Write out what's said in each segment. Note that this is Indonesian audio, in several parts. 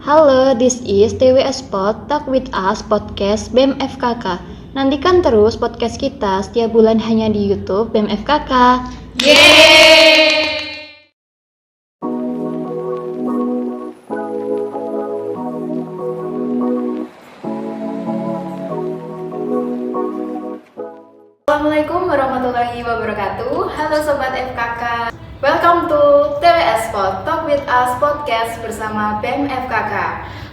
Halo, this is TWS Pod Talk with Us Podcast BEM FKK. Nantikan terus podcast kita setiap bulan hanya di YouTube BEM FKK. Yeay! Assalamualaikum warahmatullahi wabarakatuh. Halo Sobat FKK. Welcome to TWS Pod Talk with Us Podcast bersama BEM FKK.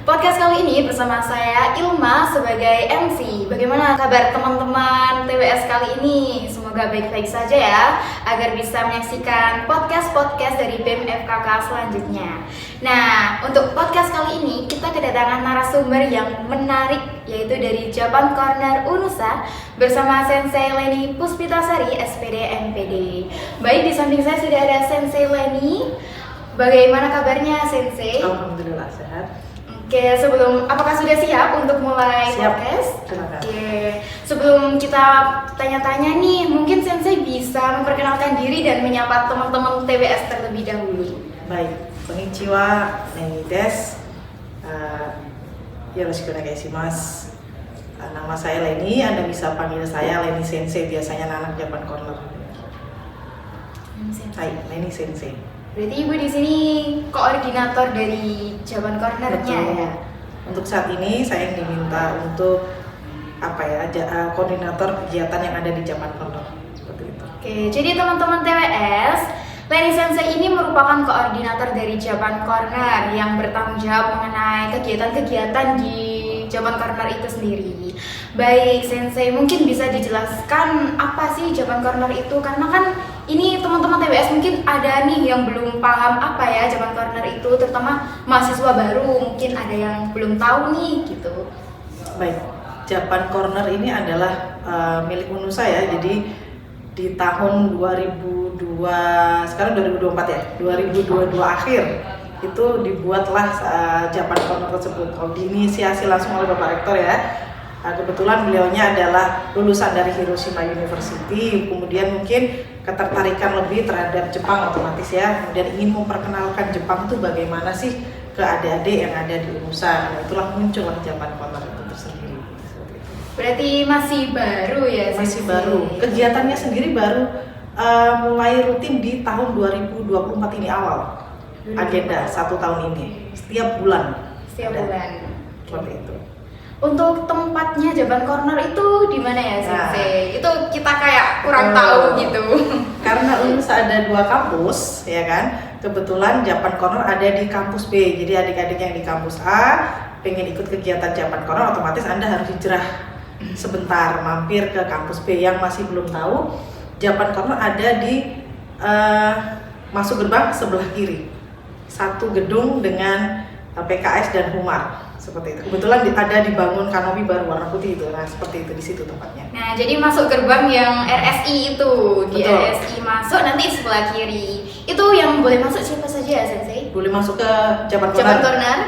Podcast kali ini bersama saya Ilma sebagai MC. Bagaimana kabar teman-teman TWS kali ini? Semoga baik-baik saja ya, agar bisa menyaksikan podcast-podcast dari BEM FKK selanjutnya. Nah, untuk podcast kali ini kita kedatangan narasumber yang menarik, yaitu dari Japan Corner Unusa bersama Sensei Leni Puspitasari SPD MPD. Baik, di samping saya sudah ada Sensei Leni. Bagaimana kabarnya Sensei? Alhamdulillah sehat. Oke, apakah sudah siap untuk mulai podcast? Oke, sebelum kita tanya-tanya nih, mungkin Sensei bisa memperkenalkan diri dan menyapa teman-teman TWS terlebih dahulu. Baik, konnichiwa, Leni desu. Yoroshiku onegaishimasu. Nama saya Leni, Anda bisa panggil saya Leni Sensei, biasanya anak Japan Corner. Hai, Leni Sensei. Berarti Ibu di sini koordinator dari Japan Corner-nya ya? Untuk saat ini saya diminta untuk koordinator kegiatan yang ada di Japan Corner. Seperti itu. Oke, jadi teman-teman TWS, Leni Sensei ini merupakan koordinator dari Japan Corner yang bertanggung jawab mengenai kegiatan-kegiatan di Japan Corner itu sendiri. Baik, Sensei, mungkin bisa dijelaskan apa sih Japan Corner itu? Karena kan ini teman-teman TWS mungkin ada nih yang belum paham apa ya Japan Corner itu, terutama mahasiswa baru mungkin ada yang belum tahu nih gitu. Baik, Japan Corner ini adalah milik Unusa ya. Jadi di tahun 2024 ya, 2022 akhir itu dibuatlah Japan Corner tersebut. Diinisiasi langsung oleh Bapak Rektor ya. Kebetulan beliaunya adalah lulusan dari Hiroshima University, kemudian mungkin ketertarikan lebih terhadap Jepang otomatis ya, kemudian ingin memperkenalkan Jepang itu bagaimana sih ke adik-adik yang ada di Unusa. Nah, itulah muncullah Japan Corner itu tersendiri. Berarti masih baru ya? Masih baru. Kegiatannya sendiri baru mulai rutin di tahun 2024 ini awal. Agenda 1 tahun ini, setiap bulan. Setiap bulan. Seperti itu. Untuk tempatnya Japan Corner itu di mana ya Sensei? Itu kita kayak kurang tahu gitu. Karena Unusa ada 2 kampus, ya kan. Kebetulan Japan Corner ada di kampus B. Jadi adik-adik yang di kampus A pengen ikut kegiatan Japan Corner, otomatis Anda harus hijrah sebentar mampir ke kampus B. Yang masih belum tahu, Japan Corner ada di masuk gerbang sebelah kiri. Satu gedung dengan PKS dan Humar. Seperti itu. Kebetulan ada dibangun kanopi baru warna putih itu. Nah, seperti itu di situ tempatnya. Nah, jadi masuk gerbang yang RSI itu. Di Betul. RSI masuk nanti sebelah kiri. Itu yang boleh masuk siapa saja ya, Sensei? Boleh masuk ke Japan Japan Corner. Corner?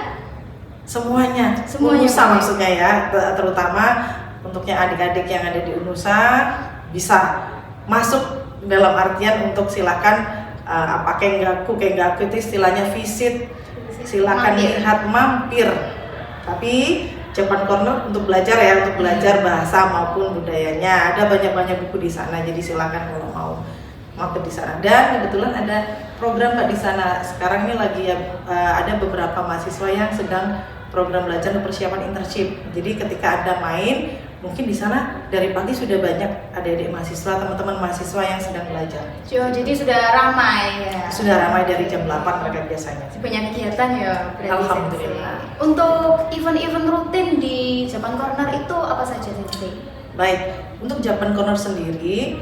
Semuanya Unusa maksudnya ya, terutama untuk yang adik-adik yang ada di Unusa bisa masuk dalam artian untuk silakan kengaku itu istilahnya visit, silakan lihat mampir. Tapi Japan Corner untuk belajar ya, untuk belajar bahasa maupun budayanya. Ada banyak buku di sana, jadi silakan kalau mau mampir di sana. Dan kebetulan ada program Pak di sana. Sekarang ini lagi ada beberapa mahasiswa yang sedang program belajar dan persiapan internship. Jadi ketika Anda main, mungkin di sana dari pagi sudah banyak adik-adik mahasiswa, teman-teman mahasiswa yang sedang belajar. Jadi sudah ramai ya? Sudah ramai dari jam 8 mereka biasanya. Banyak kegiatan ya berarti. Alhamdulillah. Sensei. Untuk event-event rutin di Japan Corner itu apa saja Sensei? Baik, untuk Japan Corner sendiri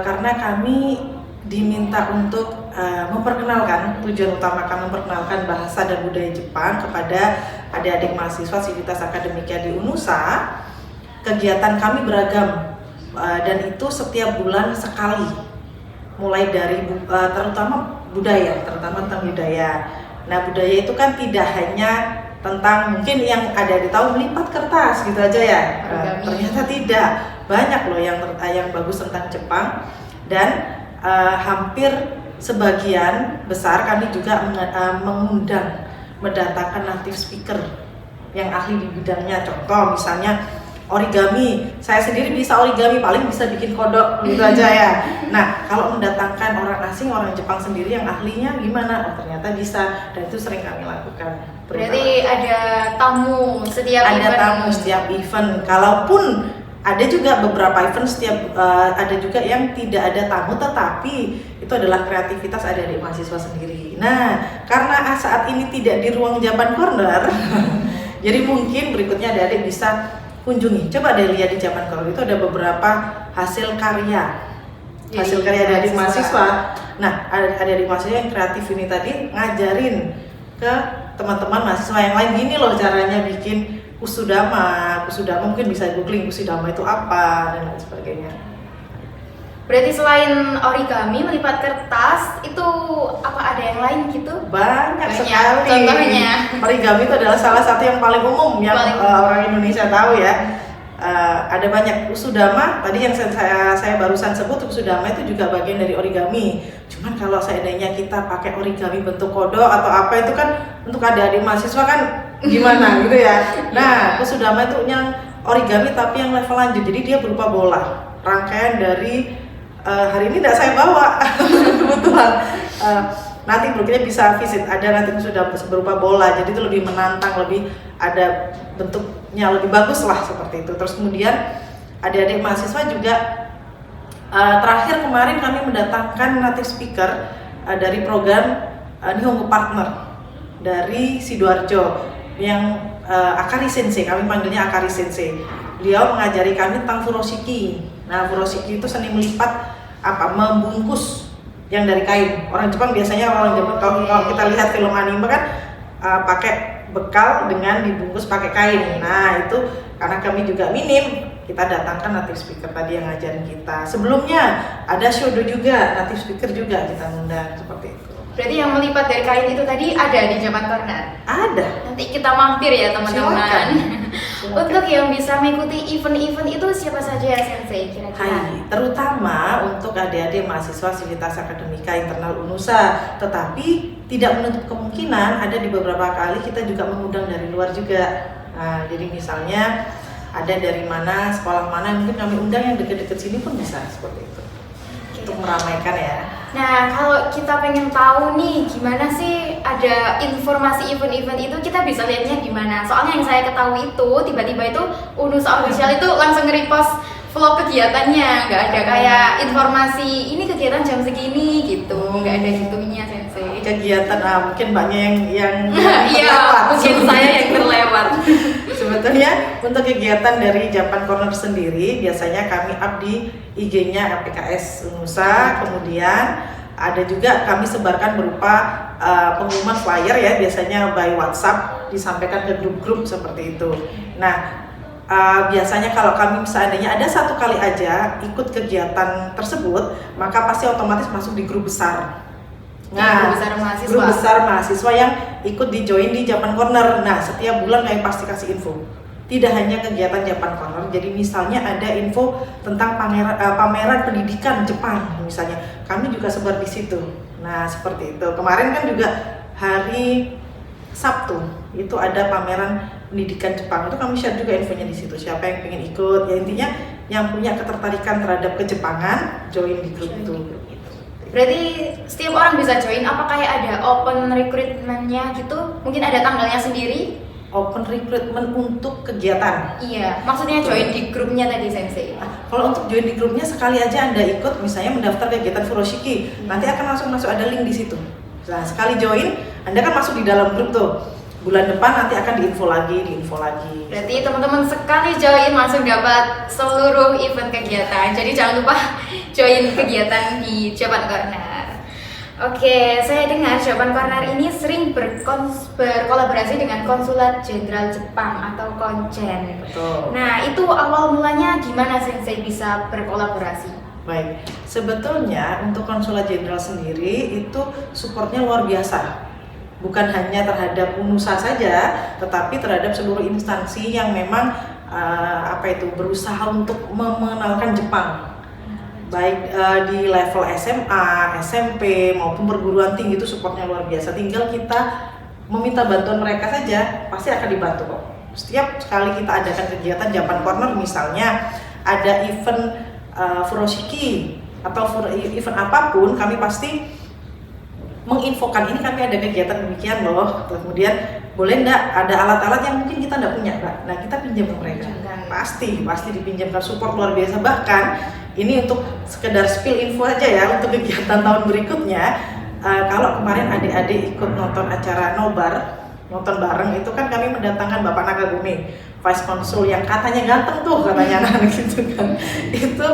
karena kami diminta untuk memperkenalkan, tujuan utama kami memperkenalkan bahasa dan budaya Jepang kepada adik-adik mahasiswa Sivitas Akademika di Unusa. Kegiatan kami beragam dan itu setiap bulan sekali, mulai dari terutama tentang budaya. Nah, budaya itu kan tidak hanya tentang mungkin yang ada di tahu melipat kertas gitu aja ya. Ternyata tidak, banyak loh yang bagus tentang Jepang, dan hampir sebagian besar kami juga mengundang mendatangkan native speaker yang ahli di bidangnya. Contoh misalnya origami, saya sendiri bisa origami, paling bisa bikin kodok gitu aja ya. Nah, kalau mendatangkan orang asing, orang Jepang sendiri yang ahlinya gimana? Oh, ternyata bisa, dan itu sering kami lakukan. Berarti ada tamu setiap event? Ada tamu setiap event, kalaupun ada juga beberapa event ada juga yang tidak ada tamu, tetapi itu adalah kreativitas adik-adik mahasiswa sendiri. Nah, karena saat ini tidak di ruang Japan Corner, jadi mungkin berikutnya adik-adik bisa kunjungi. Coba deh lihat di Japan Corner, itu ada beberapa hasil karya adik-adik mahasiswa. Nah, adik-adik mahasiswa yang kreatif ini tadi ngajarin ke teman-teman mahasiswa yang lain, gini loh caranya bikin kusudama mungkin bisa googling kusudama itu apa dan lain sebagainya. Berarti selain origami, melipat kertas, itu apa ada yang lain gitu? Banyak sekali. Contohnya? Origami itu adalah salah satu yang paling umum yang orang Indonesia tahu ya. Ada banyak. Kusudama, tadi yang saya barusan sebut, kusudama itu juga bagian dari origami. Cuman kalau seandainya kita pakai origami bentuk kodok atau apa, itu kan untuk adik-adik mahasiswa kan gimana gitu ya. Nah, kusudama itu yang origami tapi yang level lanjut. Jadi dia berupa bola. Rangkaian dari hari ini tidak saya bawa kebetulan. Nanti berikutnya bisa visit, ada nanti sudah berupa bola, jadi itu lebih menantang, lebih ada bentuknya lebih bagus lah seperti itu. Terus kemudian adik-adik mahasiswa juga terakhir kemarin kami mendatangkan native speaker dari program Nihongo Partner dari Sidoarjo yang Akari Sensei, kami panggilnya Akari Sensei. Beliau mengajari kami tentang furoshiki. Nah, furoshiki itu seni melipat membungkus yang dari kain. Orang Jepang biasanya kalau kita lihat film anime kan pakai bekal dengan dibungkus pakai kain. Nah, itu karena kami juga minim, kita datangkan native speaker tadi yang ngajarin kita. Sebelumnya ada shodo juga, native speaker juga kita undang seperti itu. Berarti yang melipat dari kain itu tadi ada di Japan Corner? Ada. Nanti kita mampir ya teman-teman. Silakan. Untuk yang bisa mengikuti event-event itu siapa saja ya Sensei kira-kira? Terutama untuk adik-adik mahasiswa Sivitas Akademika Internal Unusa. Tetapi tidak menutup kemungkinan ada di beberapa kali kita juga mengundang dari luar juga. Nah, jadi misalnya ada dari mana, sekolah mana, mungkin kami undang yang dekat-dekat sini pun bisa seperti itu. Untuk meramaikan ya. Nah, kalau kita pengen tahu nih gimana sih ada informasi event-event itu, kita bisa lihatnya di mana? Soalnya yang saya ketahui itu tiba-tiba itu Unusa Official itu langsung nge-repost vlog kegiatannya, nggak ada kayak informasi ini kegiatan jam segini gitu, nggak ada gitunya Sensei. Kegiatan mungkin banyak yang iya, mungkin saya yang terlewat. Sebetulnya untuk kegiatan dari Japan Corner sendiri biasanya kami up di IG-nya APKS Unusa, kemudian ada juga kami sebarkan berupa pengumuman flyer ya, biasanya by WhatsApp disampaikan ke grup-grup seperti itu. Nah, biasanya kalau kami seandainya ada satu kali aja ikut kegiatan tersebut, maka pasti otomatis masuk di grup besar. Nah, grup besar mahasiswa yang ikut di join di Japan Corner. Nah, setiap bulan kami pasti kasih info. Tidak hanya kegiatan Japan Corner, jadi misalnya ada info tentang pameran pendidikan Jepang misalnya, kami juga sebar di situ. Nah, seperti itu. Kemarin kan juga hari Sabtu itu ada pameran pendidikan Jepang, itu kami share juga infonya di situ. Siapa yang pengen ikut, ya intinya yang punya ketertarikan terhadap kejepangan join di grup itu. Berarti setiap orang bisa join, apa kayak ada open recruitment-nya gitu? Mungkin ada tanggalnya sendiri? Open recruitment untuk kegiatan? Iya, maksudnya join di grupnya tadi Sensei. Kalau untuk join di grupnya sekali aja Anda ikut, misalnya mendaftar kegiatan furoshiki, nanti akan langsung masuk, ada link di situ. Nah, sekali join, Anda kan masuk di dalam grup tuh. Bulan depan nanti akan diinfo lagi. Berarti teman-teman sekali join langsung dapat seluruh event kegiatan. Jadi jangan lupa join kegiatan di Japan Corner. Oke, saya dengar Japan Corner ini sering berkolaborasi dengan Konsulat Jenderal Jepang atau Konjen. Betul. Nah, itu awal mulanya gimana Sensei bisa berkolaborasi? Baik, sebetulnya untuk Konsulat Jenderal sendiri itu supportnya luar biasa. Bukan hanya terhadap Unusa saja, tetapi terhadap seluruh instansi yang memang berusaha untuk mengenalkan Jepang. Baik di level SMA, SMP maupun perguruan tinggi itu supportnya luar biasa. Tinggal kita meminta bantuan mereka saja pasti akan dibantu kok. Setiap sekali kita adakan kegiatan Japan Corner, misalnya ada event furoshiki atau event apapun, kami pasti menginfokan ini kami ada kegiatan demikian loh. Kemudian boleh enggak ada alat-alat yang mungkin kita enggak punya, Mbak. Nah, kita pinjam ke mereka. Pasti dipinjamkan, support luar biasa. Bahkan ini untuk sekedar spill info aja ya untuk kegiatan tahun berikutnya. Kalau kemarin adik-adik ikut nonton acara Nobar, nonton bareng itu kan kami mendatangkan Bapak Nagagumi, Vice Consul yang katanya ganteng tuh katanya anak gitu kan. Itu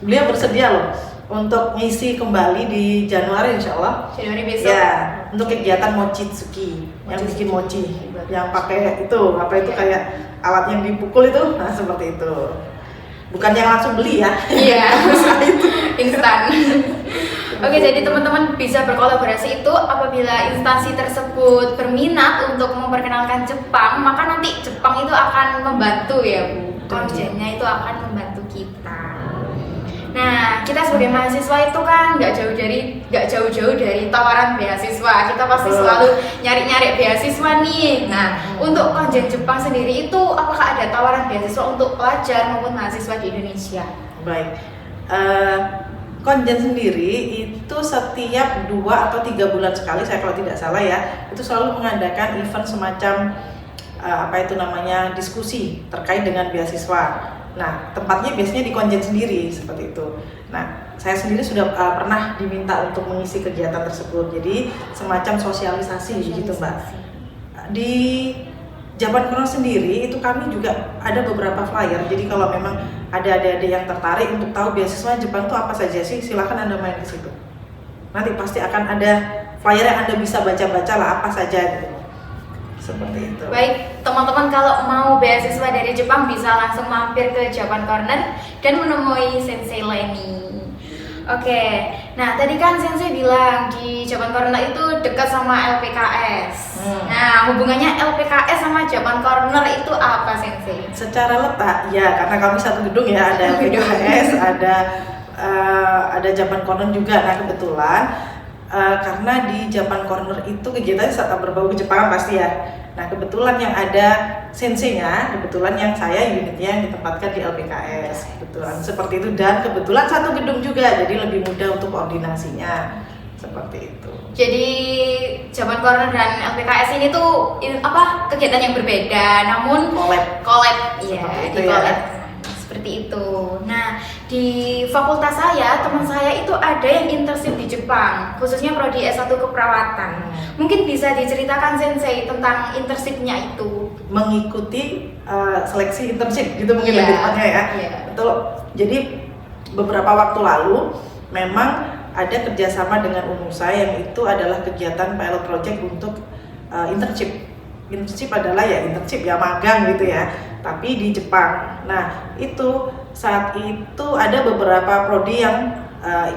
beliau bersedia loh untuk ngisi kembali di Januari insya Allah. Januari besok. Ya, untuk kegiatan mochitsuki, yang bikin mochi, yang pakai itu apa itu kayak alat yang dipukul itu, nah seperti itu. Bukan yang langsung beli ya. Iya. Itu instan. Oke, jadi teman-teman bisa berkolaborasi itu apabila instansi tersebut berminat untuk memperkenalkan Jepang, maka nanti Jepang itu akan membantu ya Bu. Konjennya itu akan membantu kita. Nah, kita sebagai mahasiswa itu kan nggak jauh-jauh dari tawaran beasiswa. Kita pasti selalu nyari-nyari beasiswa nih. Nah, untuk Konjen Jepang sendiri itu apakah ada tawaran beasiswa untuk pelajar maupun mahasiswa di Indonesia? Baik. Konjen sendiri itu setiap 2 atau 3 bulan sekali, saya kalau tidak salah ya, itu selalu mengadakan event semacam diskusi terkait dengan beasiswa. Nah, tempatnya biasanya di Konjen sendiri seperti itu. Nah, saya sendiri sudah pernah diminta untuk mengisi kegiatan tersebut. Jadi semacam sosialisasi gitu, Mbak. Di Japan Corner sendiri itu kami juga ada beberapa flyer. Jadi kalau memang ada adik-adik yang tertarik untuk tahu beasiswa Jepang itu apa saja sih, silakan Anda main ke situ. Nanti pasti akan ada flyer yang Anda bisa baca-baca lah apa saja gitu. Seperti itu. Baik, teman-teman kalau mau beasiswa dari Jepang bisa langsung mampir ke Japan Corner dan menemui Sensei Leni. Oke, nah tadi kan Sensei bilang di Japan Corner itu dekat sama LPKS. Nah, hubungannya LPKS sama Japan Corner itu apa, Sensei? Secara letak, ya karena kami satu gedung ya, ada LPKS, ada Japan Corner juga. Nah kebetulan karena di Japan Corner itu kegiatannya sangat berbau Jepangan pasti ya. Nah kebetulan yang ada senseinya, kebetulan yang saya unitnya yang ditempatkan di LPKS, kebetulan seperti itu, dan kebetulan satu gedung juga, jadi lebih mudah untuk koordinasinya seperti itu. Jadi Japan Corner dan LPKS ini tuh kegiatan yang berbeda, namun collab, iya di collab. Seperti itu. Nah, di fakultas saya, teman saya itu ada yang internship di Jepang, khususnya prodi S1 keperawatan. Mungkin bisa diceritakan Sensei tentang internshipnya itu. Mengikuti seleksi internship gitu mungkin lebih tepatnya ya. Betul. Jadi beberapa waktu lalu memang ada kerjasama dengan UNUSA yang itu adalah kegiatan pilot project untuk internship. Internship adalah internship magang gitu ya, tapi di Jepang. Nah itu saat itu ada beberapa prodi yang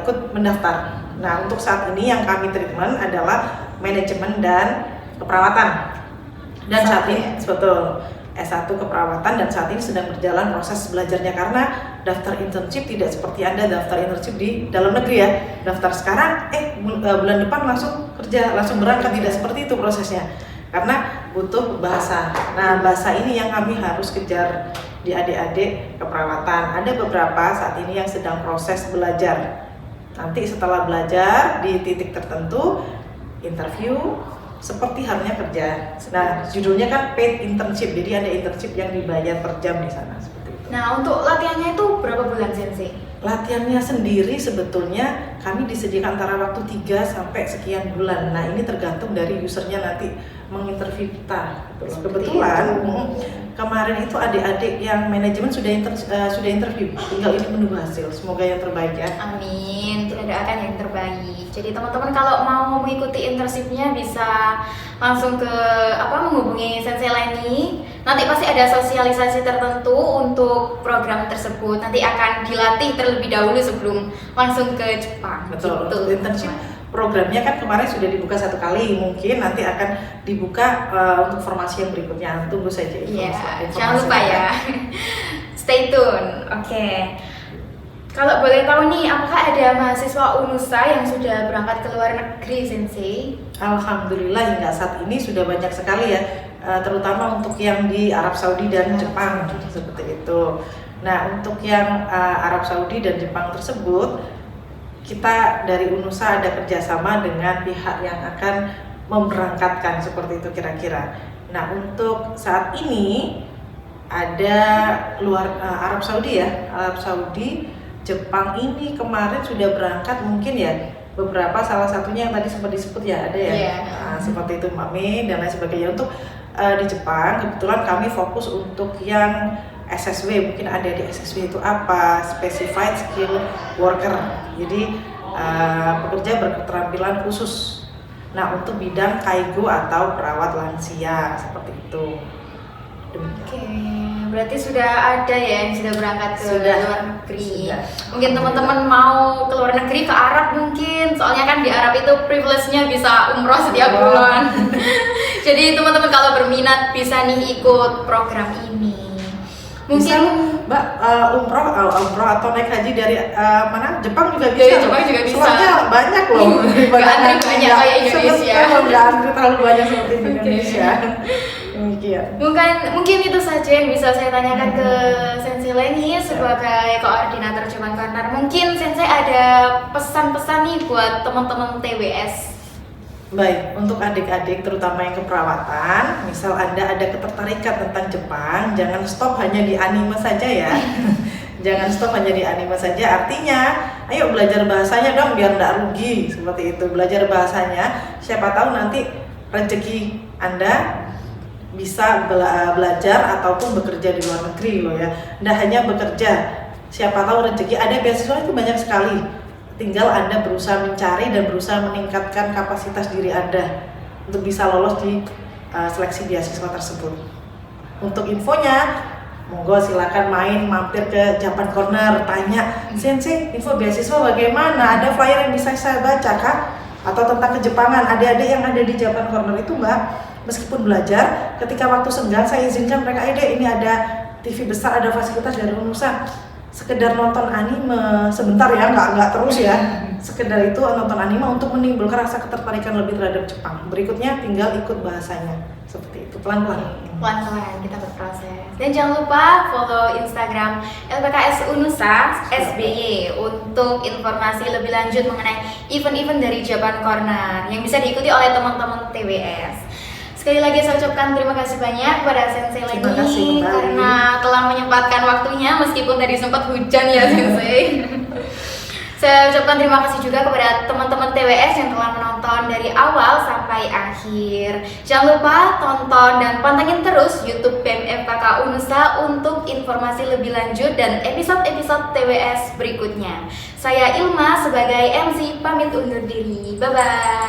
ikut mendaftar. Nah untuk saat ini yang kami treatment adalah manajemen dan keperawatan. Dan saat ini betul S1 keperawatan, dan saat ini sedang berjalan proses belajarnya, karena daftar internship tidak seperti Anda daftar internship di dalam negeri ya. Daftar sekarang bulan depan langsung kerja, langsung berangkat, tidak seperti itu prosesnya. Karena butuh bahasa. Nah, bahasa ini yang kami harus kejar di adik-adik keperawatan. Ada beberapa saat ini yang sedang proses belajar. Nanti setelah belajar di titik tertentu, interview seperti halnya kerja. Nah, judulnya kan paid internship. Jadi ada internship yang dibayar per jam di sana seperti itu. Nah, untuk latihannya itu berapa bulan, Sensei? Latihannya sendiri sebetulnya kami disediakan antara waktu 3 sampai sekian bulan. Nah, ini tergantung dari usernya nanti menginterview kita. Kebetulan kemarin itu adik-adik yang manajemen sudah interview, tinggal ini menunggu hasil. Semoga yang terbaik ya. Amin, kita doakan yang terbaik. Jadi teman-teman kalau mau mengikuti internshipnya bisa langsung ke menghubungi Sensei Leni. Nanti pasti ada sosialisasi tertentu untuk program tersebut. Nanti akan dilatih terlebih dahulu sebelum langsung ke Jepang. Betul. Gitu. Internship programnya kan kemarin sudah dibuka 1 kali, mungkin nanti akan dibuka untuk formasi yang berikutnya. Tunggu saja informasi. Jangan lupa ya. Stay tune. Oke. Kalau boleh tahu nih, apakah ada mahasiswa UNUSA yang sudah berangkat ke luar negeri, Sensei? Alhamdulillah hingga saat ini sudah banyak sekali ya, terutama untuk yang di Arab Saudi dan Jepang seperti itu. Nah, untuk yang Arab Saudi dan Jepang tersebut, kita dari UNUSA ada kerjasama dengan pihak yang akan memberangkatkan seperti itu kira-kira. Nah, untuk saat ini ada luar Arab Saudi ya, Arab Saudi, Jepang ini kemarin sudah berangkat mungkin ya beberapa, salah satunya yang tadi sempat disebut ya ada ya, seperti itu Mbak Mei dan lain sebagainya. Untuk di Jepang kebetulan kami fokus untuk yang SSW, mungkin ada di SSW itu apa, Specified Skill Worker, jadi pekerja berketerampilan khusus. Nah, untuk bidang kaigo atau perawat lansia seperti itu. Oke, berarti sudah ada ya yang sudah berangkat ke luar negeri. Mungkin teman-teman mau ke luar negeri, ke Arab mungkin, soalnya kan di Arab itu privilege-nya bisa umroh setiap bulan. Jadi teman-teman kalau berminat bisa nih ikut program ini. Mungkin bisa, Mbak, umroh atau naik haji dari mana? Jepang juga bisa. Jepang juga bisa. Soalnya banyak loh. Nggak antri banyak kayak Indonesia. Nggak antri terlalu banyak seperti Indonesia. Demikian. Mungkin itu saja yang bisa saya tanyakan ke Sensei Leni sebagai koordinator Japan Corner. Mungkin Sensei ada pesan-pesan nih buat teman-teman TWS. Baik, untuk adik-adik terutama yang keperawatan, misal Anda ada ketertarikan tentang Jepang, jangan stop hanya di anime saja ya. Jangan stop hanya di anime saja, artinya ayo belajar bahasanya dong biar nggak rugi, seperti itu. Belajar bahasanya, siapa tahu nanti rezeki Anda bisa belajar ataupun bekerja di luar negeri loh ya. Nggak hanya bekerja, siapa tahu rezeki, ada beasiswa itu banyak sekali. Tinggal Anda berusaha mencari dan berusaha meningkatkan kapasitas diri Anda untuk bisa lolos di seleksi beasiswa tersebut. Untuk infonya, monggo silakan mampir ke Japan Corner, tanya, Sensei, info beasiswa bagaimana? Ada flyer yang bisa saya baca kah? Atau tentang kejepangan, adik-adik yang ada di Japan Corner itu Mbak, meskipun belajar, ketika waktu senggang saya izinkan mereka, ini ada TV besar, ada fasilitas dari UNUSA, sekedar nonton anime sebentar ya, nggak terus ya, sekedar itu nonton anime untuk menimbulkan rasa ketertarikan lebih terhadap Jepang. Berikutnya tinggal ikut bahasanya, seperti itu, pelan-pelan kita berproses. Dan jangan lupa follow Instagram LPKS UNUSA SBY untuk informasi lebih lanjut mengenai event-event dari Japan Corner yang bisa diikuti oleh teman-teman TWS. Sekali lagi saya ucapkan terima kasih banyak kepada Sensei Leni karena telah menyempatkan waktunya meskipun tadi sempat hujan ya Sensei. Saya ucapkan terima kasih juga kepada teman-teman TWS yang telah menonton dari awal sampai akhir. Jangan lupa tonton dan pantengin terus YouTube BEM FKK UNUSA untuk informasi lebih lanjut dan episode-episode TWS berikutnya. Saya Ilma sebagai MC pamit undur diri. Bye-bye.